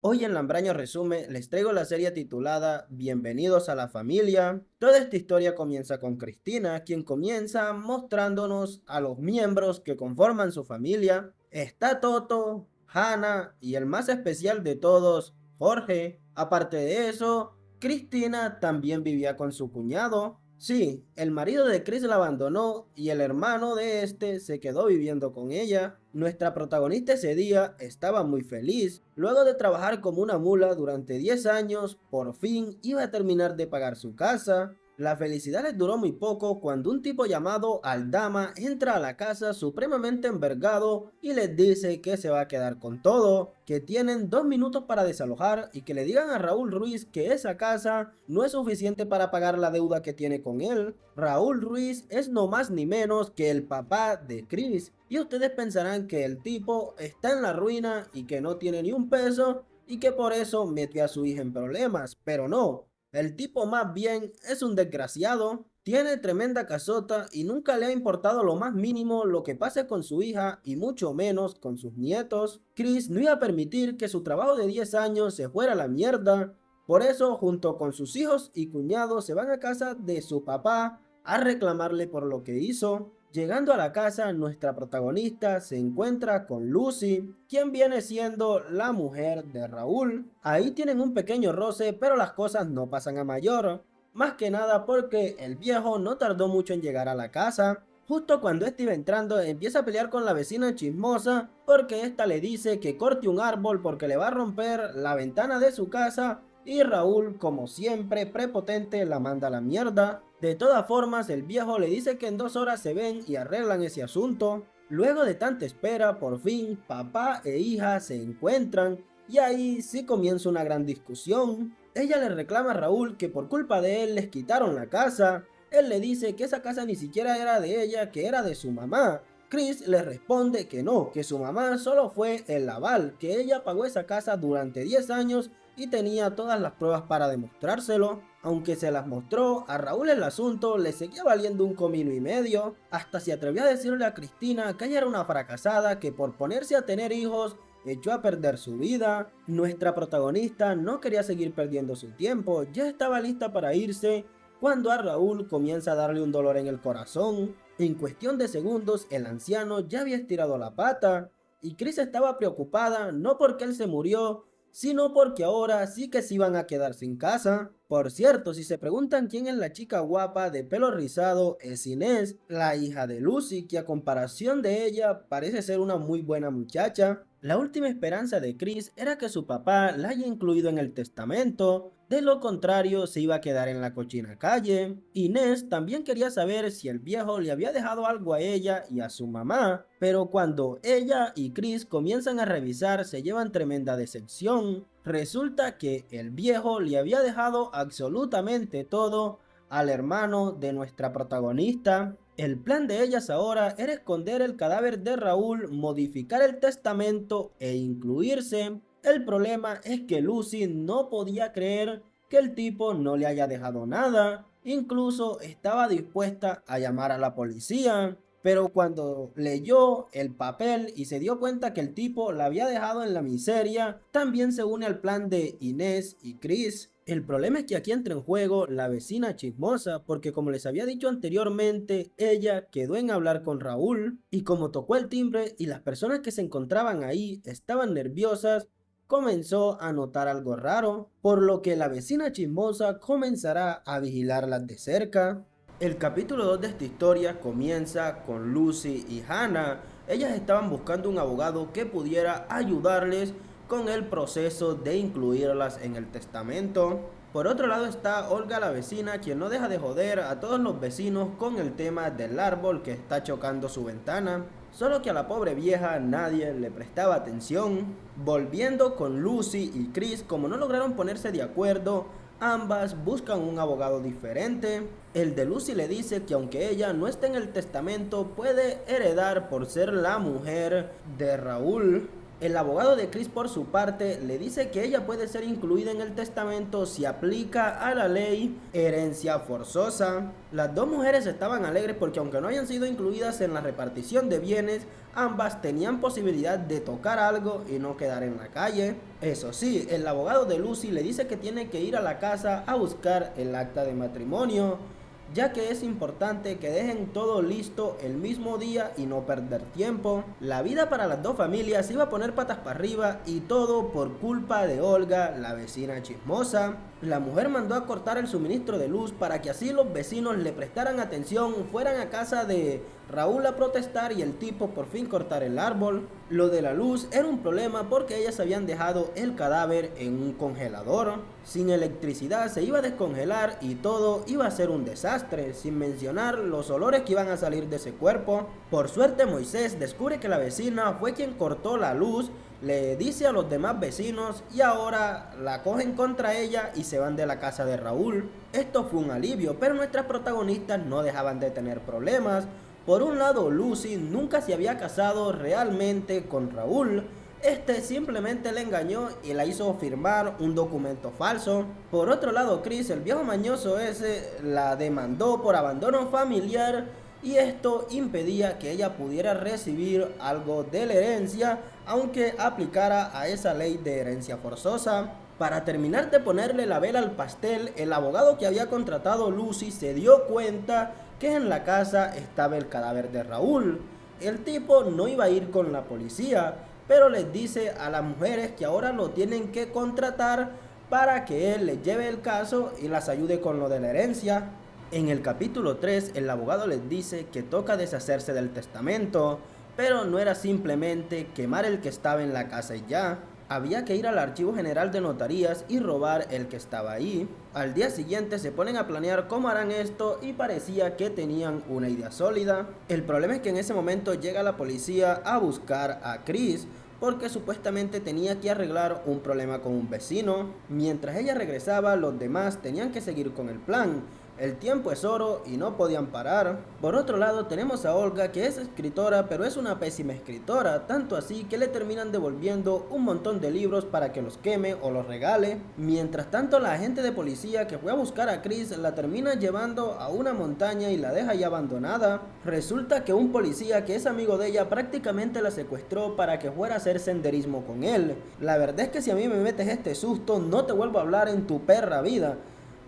Hoy en Lambraño Resume les traigo la serie titulada Bienvenidos a la familia. Toda esta historia comienza con Cristina, quien comienza mostrándonos a los miembros que conforman su familia. Está Toto, Hannah y el más especial de todos, Jorge. Aparte de eso, Cristina también vivía con su cuñado. Sí, el marido de Chris la abandonó y el hermano de este se quedó viviendo con ella. Nuestra protagonista ese día estaba muy feliz. Luego de trabajar como una mula durante 10 años, por fin iba a terminar de pagar su casa. La felicidad les duró muy poco cuando un tipo llamado Aldama entra a la casa supremamente envergado y les dice que se va a quedar con todo, que tienen 2 minutos para desalojar y que le digan a Raúl Ruiz que esa casa no es suficiente para pagar la deuda que tiene con él. Raúl Ruiz es no más ni menos que el papá de Chris. Y ustedes pensarán que el tipo está en la ruina y que no tiene ni un peso y que por eso metió a su hija en problemas, pero no. El tipo más bien es un desgraciado, tiene tremenda casota y nunca le ha importado lo más mínimo lo que pase con su hija y mucho menos con sus nietos. Chris no iba a permitir que su trabajo de 10 años se fuera a la mierda. Por eso, junto con sus hijos y cuñados, se van a casa de su papá a reclamarle por lo que hizo. Llegando a la casa, nuestra protagonista se encuentra con Lucy, quien viene siendo la mujer de Raúl. Ahí tienen un pequeño roce, pero las cosas no pasan a mayor. Más que nada porque el viejo no tardó mucho en llegar a la casa. Justo cuando este iba entrando, empieza a pelear con la vecina chismosa porque esta le dice que corte un árbol porque le va a romper la ventana de su casa. Y Raúl, como siempre, prepotente, la manda a la mierda. De todas formas, el viejo le dice que en 2 horas se ven y arreglan ese asunto. Luego de tanta espera, por fin, papá e hija se encuentran y ahí sí comienza una gran discusión. Ella le reclama a Raúl que por culpa de él les quitaron la casa. Él le dice que esa casa ni siquiera era de ella, que era de su mamá. Chris le responde que no, que su mamá solo fue el aval, que ella pagó esa casa durante 10 años y tenía todas las pruebas para demostrárselo. Aunque se las mostró, a Raúl el asunto le seguía valiendo un comino y medio. Hasta se atrevió a decirle a Cristina que ella era una fracasada que por ponerse a tener hijos echó a perder su vida. Nuestra protagonista no quería seguir perdiendo su tiempo, ya estaba lista para irse cuando a Raúl comienza a darle un dolor en el corazón. En cuestión de segundos el anciano ya había estirado la pata y Chris estaba preocupada no porque él se murió, sino porque ahora sí que se iban a quedar sin casa. Por cierto, si se preguntan quién es la chica guapa de pelo rizado, es Inés, la hija de Lucy, que a comparación de ella parece ser una muy buena muchacha. La última esperanza de Chris era que su papá la haya incluido en el testamento, de lo contrario se iba a quedar en la cochina calle. Inés también quería saber si el viejo le había dejado algo a ella y a su mamá, pero cuando ella y Chris comienzan a revisar se llevan tremenda decepción. Resulta que el viejo le había dejado absolutamente todo al hermano de nuestra protagonista. El plan de ellas ahora era esconder el cadáver de Raúl, modificar el testamento e incluirse. El problema es que Lucy no podía creer que el tipo no le haya dejado nada. Incluso estaba dispuesta a llamar a la policía. Pero cuando leyó el papel y se dio cuenta que el tipo la había dejado en la miseria, también se une al plan de Inés y Chris. El problema es que aquí entra en juego la vecina chismosa, porque como les había dicho anteriormente, ella quedó en hablar con Raúl y como tocó el timbre y las personas que se encontraban ahí estaban nerviosas, comenzó a notar algo raro, por lo que la vecina chismosa comenzará a vigilarlas de cerca. El capítulo 2 de esta historia comienza con Lucy y Hannah. Ellas estaban buscando un abogado que pudiera ayudarles con el proceso de incluirlas en el testamento. Por otro lado está Olga la vecina, quien no deja de joder a todos los vecinos con el tema del árbol que está chocando su ventana. Solo que a la pobre vieja nadie le prestaba atención. Volviendo con Lucy y Chris, como no lograron ponerse de acuerdo, ambas buscan un abogado diferente. El de Lucy le dice que aunque ella no esté en el testamento, puede heredar por ser la mujer de Raúl. El abogado de Chris, por su parte, le dice que ella puede ser incluida en el testamento si aplica a la ley herencia forzosa. Las dos mujeres estaban alegres porque aunque no hayan sido incluidas en la repartición de bienes, ambas tenían posibilidad de tocar algo y no quedar en la calle. Eso sí, el abogado de Lucy le dice que tiene que ir a la casa a buscar el acta de matrimonio, ya que es importante que dejen todo listo el mismo día y no perder tiempo. La vida para las dos familias se iba a poner patas para arriba y todo por culpa de Olga, la vecina chismosa. La mujer mandó a cortar el suministro de luz para que así los vecinos le prestaran atención, fueran a casa de Raúl a protestar y el tipo por fin cortar el árbol. Lo de la luz era un problema porque ellas habían dejado el cadáver en un congelador. Sin electricidad se iba a descongelar y todo iba a ser un desastre, sin mencionar los olores que iban a salir de ese cuerpo. Por suerte Moisés descubre que la vecina fue quien cortó la luz, le dice a los demás vecinos y ahora la cogen contra ella y se van de la casa de Raúl. Esto fue un alivio, pero nuestras protagonistas no dejaban de tener problemas. Por un lado, Lucy nunca se había casado realmente con Raúl. Este simplemente le engañó y la hizo firmar un documento falso. Por otro lado, Chris, el viejo mañoso ese, la demandó por abandono familiar y esto impedía que ella pudiera recibir algo de la herencia, aunque aplicara a esa ley de herencia forzosa. Para terminar de ponerle la vela al pastel, el abogado que había contratado Lucy se dio cuenta que en la casa estaba el cadáver de Raúl. El tipo no iba a ir con la policía, pero les dice a las mujeres que ahora lo tienen que contratar para que él les lleve el caso y las ayude con lo de la herencia. En el capítulo 3, el abogado les dice que toca deshacerse del testamento, pero no era simplemente quemar el que estaba en la casa y ya. Había que ir al archivo general de notarías y robar el que estaba ahí. Al día siguiente se ponen a planear cómo harán esto y parecía que tenían una idea sólida. El problema es que en ese momento llega la policía a buscar a Chris porque supuestamente tenía que arreglar un problema con un vecino. Mientras ella regresaba, los demás tenían que seguir con el plan. El tiempo es oro y no podían parar. Por otro lado tenemos a Olga, que es escritora, pero es una pésima escritora, tanto así que le terminan devolviendo un montón de libros para que los queme o los regale. Mientras tanto, la agente de policía que fue a buscar a Chris la termina llevando a una montaña y la deja ya abandonada. Resulta que un policía que es amigo de ella prácticamente la secuestró para que fuera a hacer senderismo con él. La verdad es que si a mí me metes este susto, no te vuelvo a hablar en tu perra vida.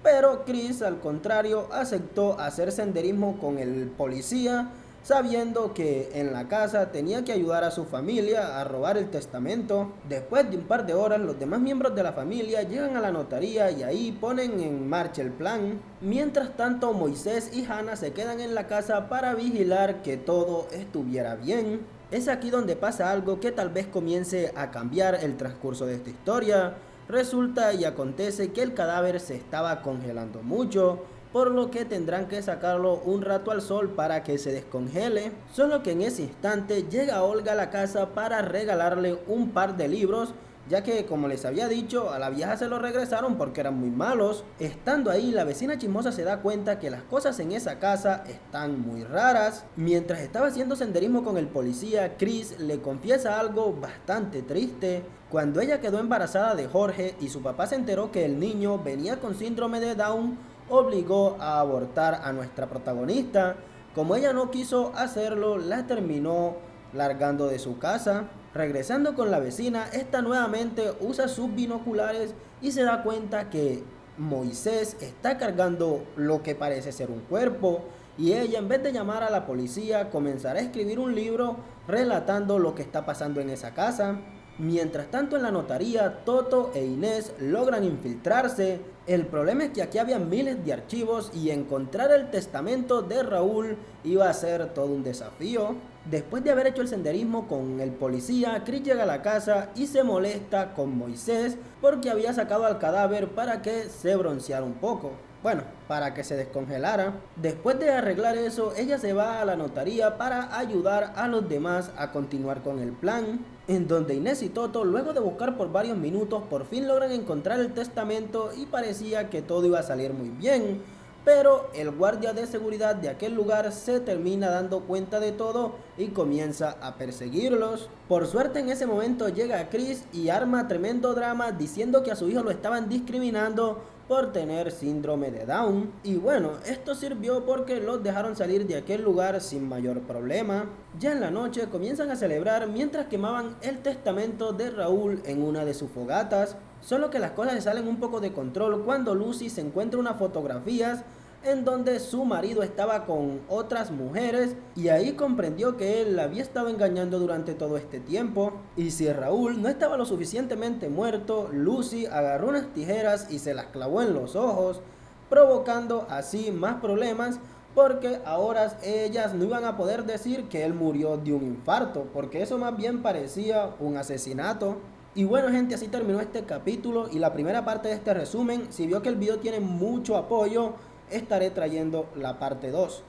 Pero Chris, al contrario, aceptó hacer senderismo con el policía, sabiendo que en la casa tenía que ayudar a su familia a robar el testamento. Después de un par de horas, los demás miembros de la familia llegan a la notaría y ahí ponen en marcha el plan. Mientras tanto, Moisés y Hannah se quedan en la casa para vigilar que todo estuviera bien. Es aquí donde pasa algo que tal vez comience a cambiar el transcurso de esta historia. Resulta y acontece que el cadáver se estaba congelando mucho, por lo que tendrán que sacarlo un rato al sol para que se descongele. Solo que en ese instante llega Olga a la casa para regalarle un par de libros, ya que, como les había dicho, a la vieja se lo regresaron porque eran muy malos. Estando ahí, la vecina chismosa se da cuenta que las cosas en esa casa están muy raras. Mientras estaba haciendo senderismo con el policía, Chris le confiesa algo bastante triste. Cuando ella quedó embarazada de Jorge y su papá se enteró que el niño venía con síndrome de Down, obligó a abortar a nuestra protagonista. Como ella no quiso hacerlo, la terminó largando de su casa. Regresando con la vecina, esta nuevamente usa sus binoculares y se da cuenta que Moisés está cargando lo que parece ser un cuerpo, y ella, en vez de llamar a la policía, comenzará a escribir un libro relatando lo que está pasando en esa casa. Mientras tanto, en la notaría, Toto e Inés logran infiltrarse. El problema es que aquí había miles de archivos y encontrar el testamento de Raúl iba a ser todo un desafío. Después de haber hecho el senderismo con el policía, Chris llega a la casa y se molesta con Moisés porque había sacado al cadáver para que se bronceara un poco. Bueno, para que se descongelara. Después de arreglar eso, ella se va a la notaría para ayudar a los demás a continuar con el plan, en donde Inés y Toto, luego de buscar por varios minutos, por fin logran encontrar el testamento y parecía que todo iba a salir muy bien. pero el guardia de seguridad de aquel lugar se termina dando cuenta de todo y comienza a perseguirlos. Por suerte en ese momento llega Chris y arma tremendo drama diciendo que a su hijo lo estaban discriminando por tener síndrome de Down. Y bueno, esto sirvió porque los dejaron salir de aquel lugar sin mayor problema. Ya en la noche comienzan a celebrar mientras quemaban el testamento de Raúl en una de sus fogatas. Solo que las cosas se salen un poco de control cuando Lucy se encuentra unas fotografías en donde su marido estaba con otras mujeres y ahí comprendió que él la había estado engañando durante todo este tiempo. Y si Raúl no estaba lo suficientemente muerto, Lucy agarró unas tijeras y se las clavó en los ojos, provocando así más problemas porque ahora ellas no iban a poder decir que él murió de un infarto, porque eso más bien parecía un asesinato. Y bueno gente, así terminó este capítulo y la primera parte de este resumen. Si vio que el video tiene mucho apoyo, estaré trayendo la parte 2.